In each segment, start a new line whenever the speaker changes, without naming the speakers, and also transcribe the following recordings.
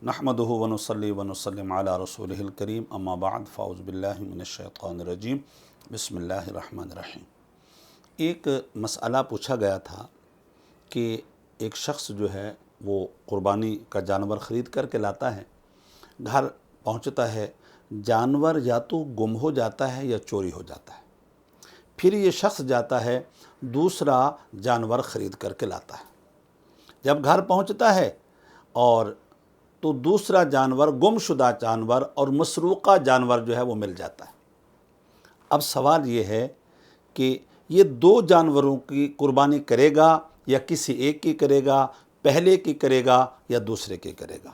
نحمدہ ونصلی ونسلم علی رسولہ الکریم اما بعد فاعوذ باللہ من الشیطان الرجیم بسم اللہ الرحمن الرحیم۔ ایک مسئلہ پوچھا گیا تھا کہ ایک شخص جو ہے وہ قربانی کا جانور خرید کر کے لاتا ہے، گھر پہنچتا ہے، جانور یا تو گم ہو جاتا ہے یا چوری ہو جاتا ہے، پھر یہ شخص جاتا ہے دوسرا جانور خرید کر کے لاتا ہے۔ جب گھر پہنچتا ہے اور تو دوسرا جانور، گم شدہ جانور اور مسروقہ جانور جو ہے وہ مل جاتا ہے۔ اب سوال یہ ہے کہ یہ دو جانوروں کی قربانی کرے گا یا کسی ایک کی کرے گا، پہلے کی کرے گا یا دوسرے کی کرے گا؟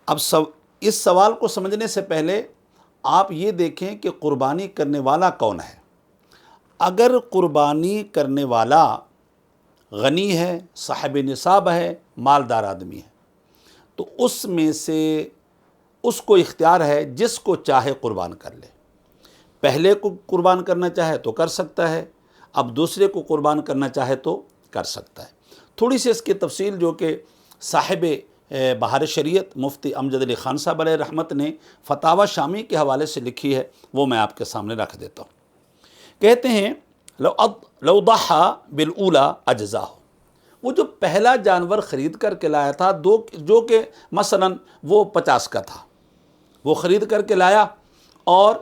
اب اس سوال کو سمجھنے سے پہلے آپ یہ دیکھیں کہ قربانی کرنے والا کون ہے۔ اگر قربانی کرنے والا غنی ہے، صاحب نصاب ہے، مالدار آدمی ہے، تو اس میں سے اس کو اختیار ہے جس کو چاہے قربان کر لے۔ پہلے کو قربان کرنا چاہے تو کر سکتا ہے، اب دوسرے کو قربان کرنا چاہے تو کر سکتا ہے۔ تھوڑی سی اس کی تفصیل جو کہ صاحب بہار شریعت مفتی امجد علی خان صاحب علیہ رحمت نے فتاوی شامی کے حوالے سے لکھی ہے، وہ میں آپ کے سامنے رکھ دیتا ہوں۔ کہتے ہیں لو ضحى بالاولى اجزاہ، وہ جو پہلا جانور خرید کر کے لایا تھا جو کہ مثلا وہ 50 کا تھا، وہ خرید کر کے لایا اور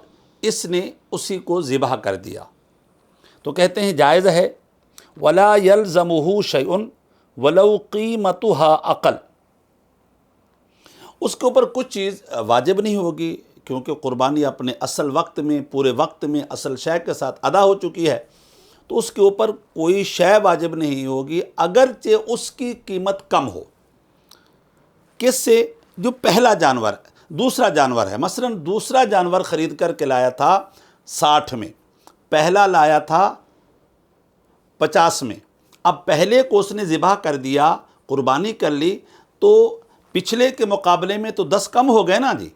اس نے اسی کو ذبح کر دیا، تو کہتے ہیں جائز ہے۔ ولا يلزمه شيء ولو قيمتها اقل، اس کے اوپر کچھ چیز واجب نہیں ہوگی کیونکہ قربانی اپنے اصل وقت میں، پورے وقت میں اصل شے کے ساتھ ادا ہو چکی ہے، تو اس کے اوپر کوئی شے واجب نہیں ہوگی اگرچہ اس کی قیمت کم ہو۔ کس سے؟ جو پہلا جانور، دوسرا جانور ہے، مثلا دوسرا جانور خرید کر کے لایا تھا 60 میں، پہلا لایا تھا 50 میں، اب پہلے کو اس نے ذبح کر دیا، قربانی کر لی، تو پچھلے کے مقابلے میں تو 10 کم ہو گئے نا جی،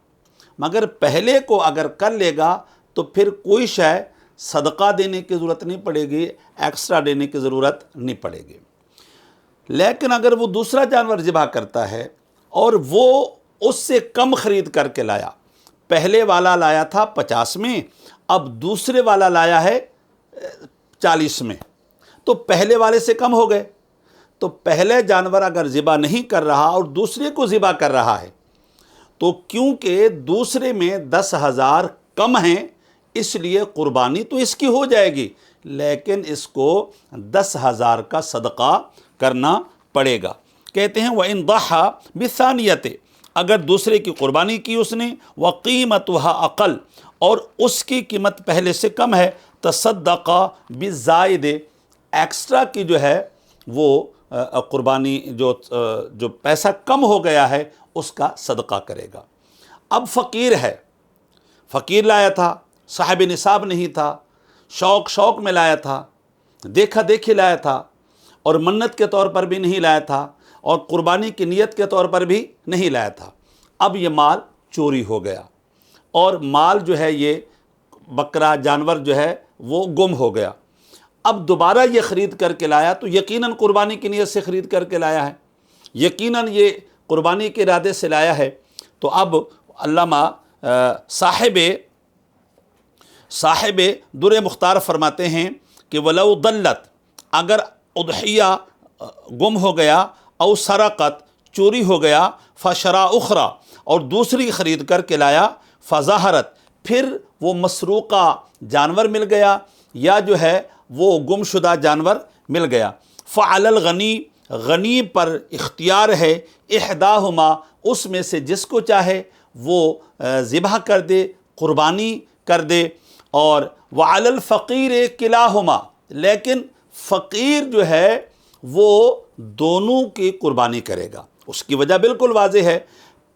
مگر پہلے کو اگر کر لے گا تو پھر کوئی شے صدقہ دینے کی ضرورت نہیں پڑے گی، ایکسٹرا دینے کی ضرورت نہیں پڑے گی۔ لیکن اگر وہ دوسرا جانور ذبح کرتا ہے اور وہ اس سے کم خرید کر کے لایا، پہلے والا لایا تھا 50 میں، اب دوسرے والا لایا ہے 40 میں، تو پہلے والے سے کم ہو گئے، تو پہلے جانور اگر ذبح نہیں کر رہا اور دوسرے کو ذبح کر رہا ہے، تو کیونکہ دوسرے میں 10,000 کم ہیں، اس لیے قربانی تو اس کی ہو جائے گی، لیکن اس کو 10,000 کا صدقہ کرنا پڑے گا۔ کہتے ہیں وَإِن ضَحَّى بِالثَّانِيَةِ، اگر دوسرے کی قربانی کی اس نے، وَقِيمَتُهَا اقل، اور اس کی قیمت پہلے سے کم ہے، تَصَدَّقَ بِالزَّائِدِ، ایکسٹرا کی جو ہے وہ قربانی جو پیسہ کم ہو گیا ہے اس کا صدقہ کرے گا۔ اب فقیر ہے، فقیر لایا تھا، صاحب نصاب نہیں تھا، شوق میں لایا تھا، دیکھا دیکھی لایا تھا، اور منت کے طور پر بھی نہیں لایا تھا اور قربانی کی نیت کے طور پر بھی نہیں لایا تھا۔ اب یہ مال چوری ہو گیا اور مال جو ہے یہ بکرا جانور جو ہے وہ گم ہو گیا۔ اب دوبارہ یہ خرید کر کے لایا تو یقیناً قربانی کی نیت سے خرید کر کے لایا ہے، یقیناً یہ قربانی کے ارادے سے لایا ہے، تو اب علامہ صاحب در مختار فرماتے ہیں کہ وَلَوْ ضَلَّتْ، اگر اضحیہ گم ہو گیا، او سرقت، چوری ہو گیا، فشرا اخرى، اور دوسری خرید کر کے لایا، فظہرت، پھر وہ مسروقہ جانور مل گیا یا جو ہے وہ گم شدہ جانور مل گیا، فعلی الغنی، غنی پر اختیار ہے، احداہما، اس میں سے جس کو چاہے وہ ذبح کر دے، قربانی کر دے، اور وعلی الفقیر کلاہما، لیکن فقیر جو ہے وہ دونوں کی قربانی کرے گا۔ اس کی وجہ بالکل واضح ہے،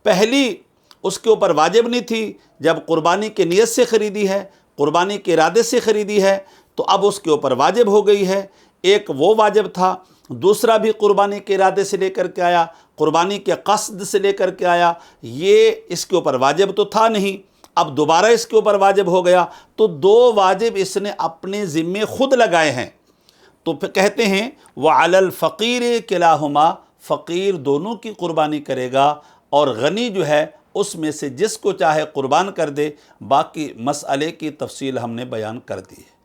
پہلی اس کے اوپر واجب نہیں تھی، جب قربانی کی نیت سے خریدی ہے، قربانی کے ارادے سے خریدی ہے، تو اب اس کے اوپر واجب ہو گئی ہے۔ ایک وہ واجب تھا، دوسرا بھی قربانی کے ارادے سے لے کر کے آیا، قربانی کے قصد سے لے کر کے آیا، یہ اس کے اوپر واجب تو تھا نہیں، اب دوبارہ اس کے اوپر واجب ہو گیا، تو دو واجب اس نے اپنے ذمے خود لگائے ہیں، تو پھر کہتے ہیں وَعَلَى الْفَقِيرِ كِلَاهُمَا فقیر دونوں کی قربانی کرے گا، اور غنی جو ہے اس میں سے جس کو چاہے قربان کر دے۔ باقی مسئلے کی تفصیل ہم نے بیان کر دی ہے۔